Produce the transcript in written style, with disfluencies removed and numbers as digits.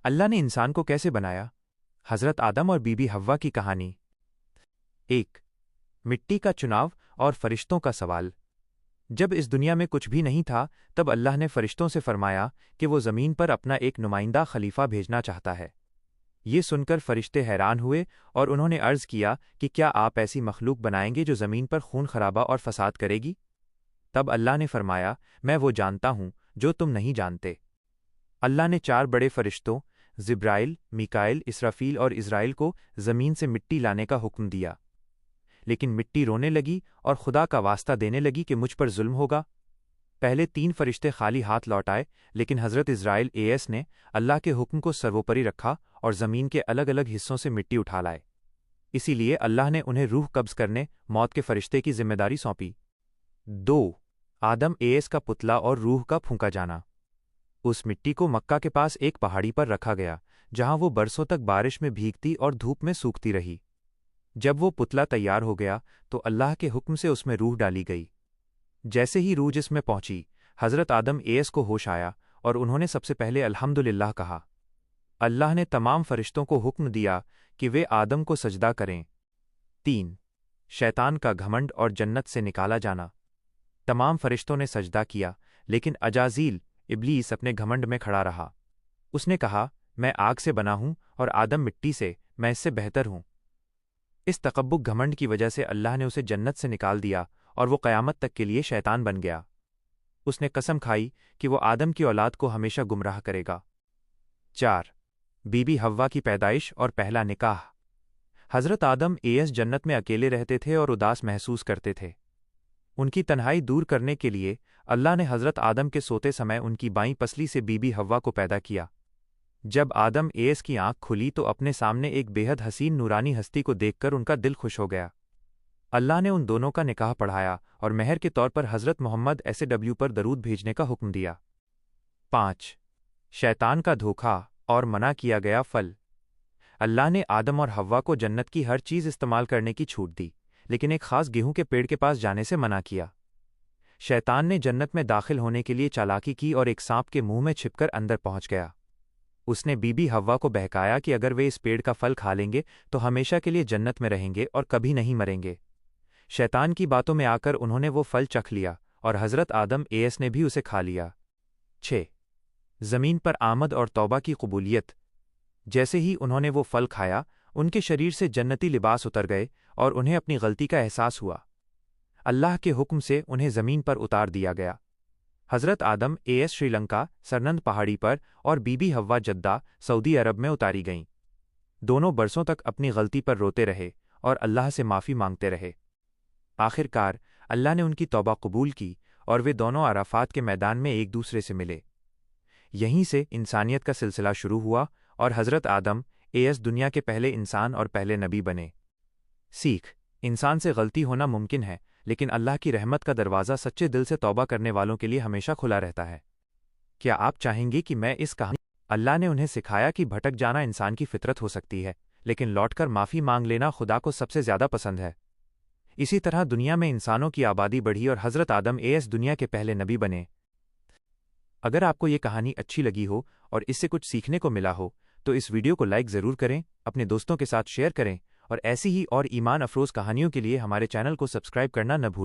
अल्लाह ने इंसान को कैसे बनाया? हज़रत आदम और बीबी हव्वा की कहानी। 1. मिट्टी का चुनाव और फरिश्तों का सवाल। जब इस दुनिया में कुछ भी नहीं था, तब अल्लाह ने फरिश्तों से फरमाया कि वो ज़मीन पर अपना एक नुमाइंदा खलीफा भेजना चाहता है। ये सुनकर फरिश्ते हैरान हुए और उन्होंने अर्ज़ किया कि क्या आप ऐसी मखलूक बनाएंगे जो ज़मीन पर खून खराबा और फसाद करेगी? तब अल्लाह ने फरमाया, मैं वो जानता हूँ जो तुम नहीं जानते। अल्लाह ने 4 बड़े फरिश्तों जिब्राइल, मीकाइल, इसराफील और इज़राइल को ज़मीन से मिट्टी लाने का हुक्म दिया, लेकिन मिट्टी रोने लगी और खुदा का वास्ता देने लगी कि मुझ पर जुल्म होगा। पहले 3 फरिश्ते खाली हाथ लौट आए, लेकिन हज़रत इज़राइल एएस ने अल्लाह के हुक्म को सर्वोपरि रखा और ज़मीन के अलग अलग हिस्सों से मिट्टी उठा लाए। इसीलिए अल्लाह ने उन्हें रूह कब्ज़ करने मौत के फरिश्ते की जिम्मेदारी सौंपी। 2. आदम एएस का पुतला और रूह का फूंका जाना। उस मिट्टी को मक्का के पास एक पहाड़ी पर रखा गया, जहां वो बरसों तक बारिश में भीगती और धूप में सूखती रही। जब वो पुतला तैयार हो गया तो अल्लाह के हुक्म से उसमें रूह डाली गई। जैसे ही रूह जिसमें पहुंची, हज़रत आदम एएस को होश आया और उन्होंने सबसे पहले अल्हम्दुलिल्लाह कहा। अल्लाह ने तमाम फरिश्तों को हुक्म दिया कि वे आदम को सजदा करें। 3. शैतान का घमंड और जन्नत से निकाला जाना। तमाम फरिश्तों ने सजदा किया, लेकिन अजाजील इब्लीस अपने घमंड में खड़ा रहा। उसने कहा, मैं आग से बना हूं और आदम मिट्टी से, मैं इससे बेहतर हूं। इस तकब्बुक घमंड की वजह से अल्लाह ने उसे जन्नत से निकाल दिया और वो क़यामत तक के लिए शैतान बन गया। उसने कसम खाई कि वो आदम की औलाद को हमेशा गुमराह करेगा। 4. बीबी हव्वा की पैदाइश और पहला निकाह। हज़रत आदम एएस जन्नत में अकेले रहते थे और उदास महसूस करते थे। उनकी तन्हाई दूर करने के लिए अल्लाह ने हज़रत आदम के सोते समय उनकी बाईं पसली से बीबी हव्वा को पैदा किया। जब आदम एएस की आंख खुली तो अपने सामने एक बेहद हसीन नूरानी हस्ती को देखकर उनका दिल खुश हो गया। अल्लाह ने उन दोनों का निकाह पढ़ाया और मेहर के तौर पर हज़रत मोहम्मद SW पर दरूद भेजने का हुक्म दिया। 5. शैतान का धोखा और मना किया गया फल। अल्लाह ने आदम और हव्वा को जन्नत की हर चीज़ इस्तेमाल करने की छूट दी, लेकिन एक खास गेहूं के पेड़ के पास जाने से मना किया। शैतान ने जन्नत में दाखिल होने के लिए चालाकी की और एक सांप के मुंह में छिपकर अंदर पहुंच गया। उसने बीबी हव्वा को बहकाया कि अगर वे इस पेड़ का फल खा लेंगे तो हमेशा के लिए जन्नत में रहेंगे और कभी नहीं मरेंगे। शैतान की बातों में आकर उन्होंने वो फल चख लिया और हज़रत आदम एएस ने भी उसे खा लिया। 6. ज़मीन पर आमद और तौबा की कबूलियत। जैसे ही उन्होंने वो फल खाया, उनके शरीर से जन्नती लिबास उतर गए और उन्हें अपनी गलती का एहसास हुआ। अल्लाह के हुक्म से उन्हें ज़मीन पर उतार दिया गया। हज़रत आदम एएस श्रीलंका सरनंद पहाड़ी पर और बीबी हव्वा जद्दा सऊदी अरब में उतारी गईं। दोनों बरसों तक अपनी गलती पर रोते रहे और अल्लाह से माफ़ी मांगते रहे। आखिरकार अल्लाह ने उनकी तौबा कबूल की और वे दोनों अराफात के मैदान में एक दूसरे से मिले। यहीं से इंसानियत का सिलसिला शुरू हुआ और हज़रत आदम एएस दुनिया के पहले इंसान और पहले नबी बने। सीख: इंसान से गलती होना मुमकिन है, लेकिन अल्लाह की रहमत का दरवाज़ा सच्चे दिल से तौबा करने वालों के लिए हमेशा खुला रहता है। क्या आप चाहेंगे कि मैं इस कहानी अल्लाह ने उन्हें सिखाया कि भटक जाना इंसान की फितरत हो सकती है, लेकिन लौटकर माफ़ी मांग लेना खुदा को सबसे ज़्यादा पसंद है। इसी तरह दुनिया में इंसानों की आबादी बढ़ी और हज़रत आदम एएस दुनिया के पहले नबी बने। अगर आपको ये कहानी अच्छी लगी हो और इससे कुछ सीखने को मिला हो तो इस वीडियो को लाइक ज़रूर करें, अपने दोस्तों के साथ शेयर करें और ऐसी ही और ईमान अफरोज़ कहानियों के लिए हमारे चैनल को सब्सक्राइब करना न भूलें।